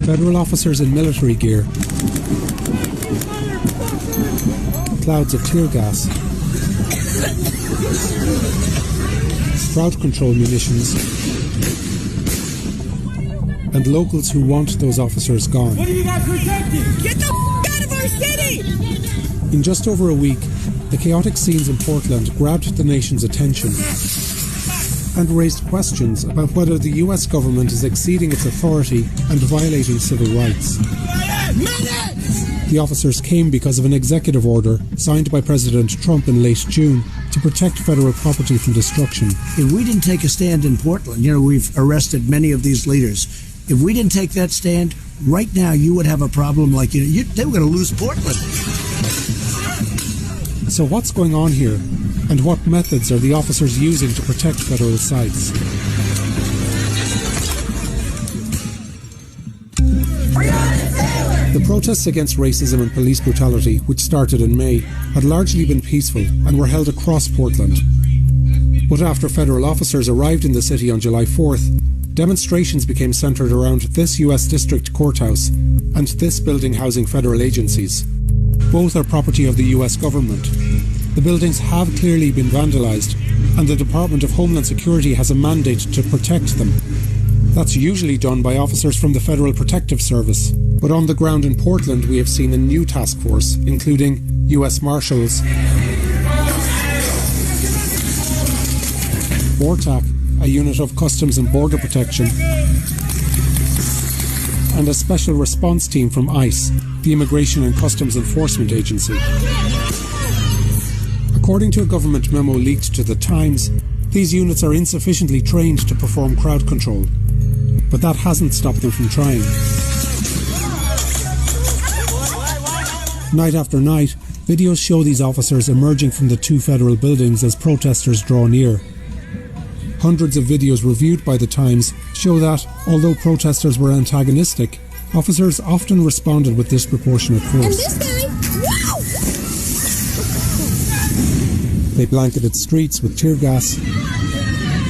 Federal officers in military gear, clouds of tear gas, crowd control munitions, and locals who want those officers gone. What are you guys protecting? Get the out of our city! In just over a week, the chaotic scenes in Portland grabbed the nation's attention and raised questions about whether the US government is exceeding its authority and violating civil rights. The officers came because of an executive order signed by President Trump in late June to protect federal property from destruction. If we didn't take a stand in Portland, we've arrested many of these leaders. If we didn't take that stand, right now you would have a problem like, they were going to lose Portland. So what's going on here? And what methods are the officers using to protect federal sites? The protests against racism and police brutality, which started in May, had largely been peaceful and were held across Portland. But after federal officers arrived in the city on July 4th, demonstrations became centred around this US District Courthouse and this building housing federal agencies. Both are property of the US government. The buildings have clearly been vandalised, and the Department of Homeland Security has a mandate to protect them. That's usually done by officers from the Federal Protective Service. But on the ground in Portland, we have seen a new task force, including US Marshals, BORTAC, a unit of Customs and Border Protection, and a special response team from ICE, the Immigration and Customs Enforcement Agency. According to a government memo leaked to The Times, these units are insufficiently trained to perform crowd control. But that hasn't stopped them from trying. Night after night, videos show these officers emerging from the two federal buildings as protesters draw near. Hundreds of videos reviewed by The Times show that, although protesters were antagonistic, officers often responded with disproportionate force. And this guy, wow! They blanketed streets with tear gas. Are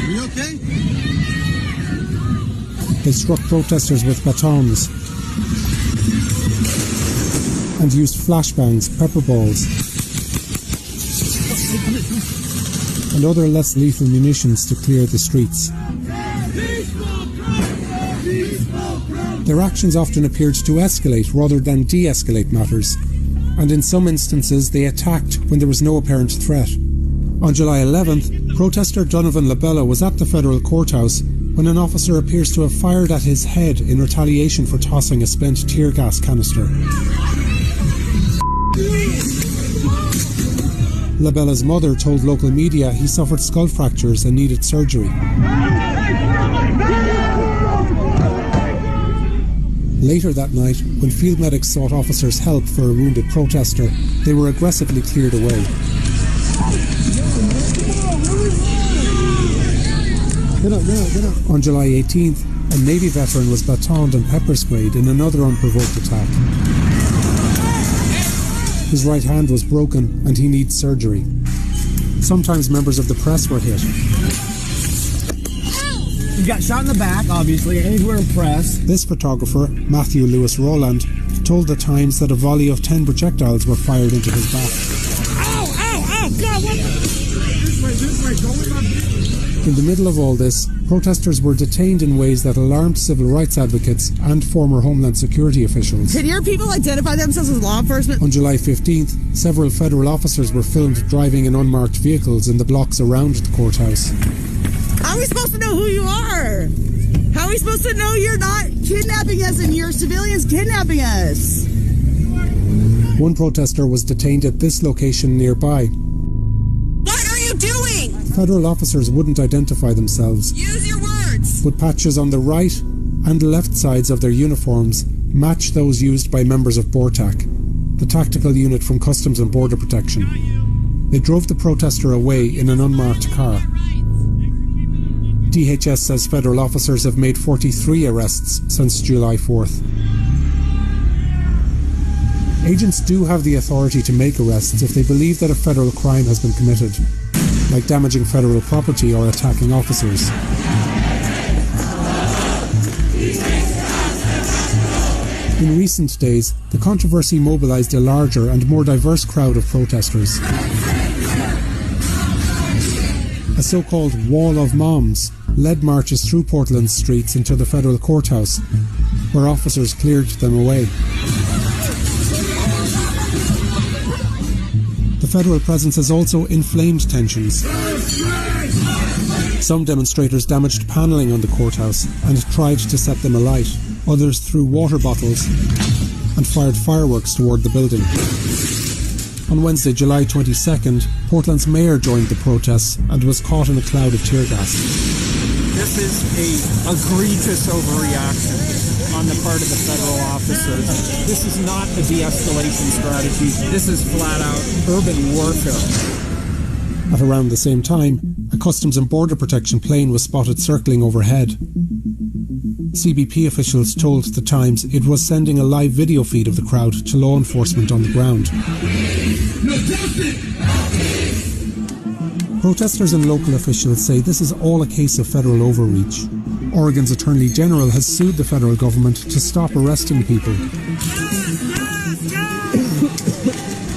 you okay? They struck protesters with batons and used flashbangs, pepper balls, and other less lethal munitions to clear the streets. Their actions often appeared to escalate rather than de-escalate matters, and in some instances they attacked when there was no apparent threat. On July 11th, protester Donovan Labella was at the federal courthouse when an officer appears to have fired at his head in retaliation for tossing a spent tear gas canister. Labella's mother told local media he suffered skull fractures and needed surgery. Later that night, when field medics sought officers' help for a wounded protester, they were aggressively cleared away. Get up. On July 18th, a Navy veteran was batoned and pepper sprayed in another unprovoked attack. His right hand was broken and he needs surgery. Sometimes members of the press were hit. He got shot in the back, obviously, and he's wearing press. This photographer, Matthew Lewis Rowland, told The Times that a volley of 10 projectiles were fired into his back. Ow, God, what? This way, going on. In the middle of all this, protesters were detained in ways that alarmed civil rights advocates and former Homeland Security officials. Can your people identify themselves as law enforcement? On July 15th, several federal officers were filmed driving in unmarked vehicles in the blocks around the courthouse. How are we supposed to know who you are? How are we supposed to know you're not kidnapping us and you're civilians kidnapping us? One protester was detained at this location nearby. What are you doing? Federal officers wouldn't identify themselves. Use your words. But patches on the right and left sides of their uniforms match those used by members of BORTAC, the tactical unit from Customs and Border Protection. They drove the protester away in an unmarked car. DHS says federal officers have made 43 arrests since July 4th. Agents do have the authority to make arrests if they believe that a federal crime has been committed, like damaging federal property or attacking officers. In recent days, the controversy mobilised a larger and more diverse crowd of protesters. A so-called Wall of Moms led marches through Portland's streets into the federal courthouse, where officers cleared them away. The federal presence has also inflamed tensions. Some demonstrators damaged panelling on the courthouse and tried to set them alight. Others threw water bottles and fired fireworks toward the building. On Wednesday, July 22nd, Portland's mayor joined the protests and was caught in a cloud of tear gas. This is an egregious overreaction on the part of the federal officers. This is not a de-escalation strategy. This is flat-out urban warfare. At around the same time, a Customs and Border Protection plane was spotted circling overhead. CBP officials told The Times it was sending a live video feed of the crowd to law enforcement on the ground. Protesters and local officials say this is all a case of federal overreach. Oregon's Attorney General has sued the federal government to stop arresting people.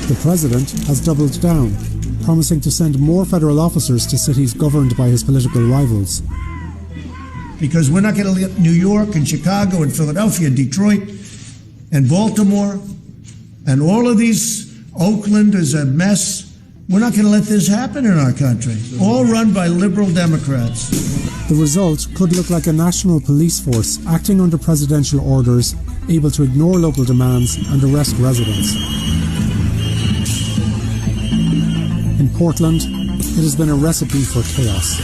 The president has doubled down, promising to send more federal officers to cities governed by his political rivals. Because we're not going to let New York and Chicago and Philadelphia, Detroit and Baltimore and all of these, Oakland is a mess. We're not going to let this happen in our country. All run by liberal Democrats. The result could look like a national police force acting under presidential orders, able to ignore local demands and arrest residents. In Portland, it has been a recipe for chaos.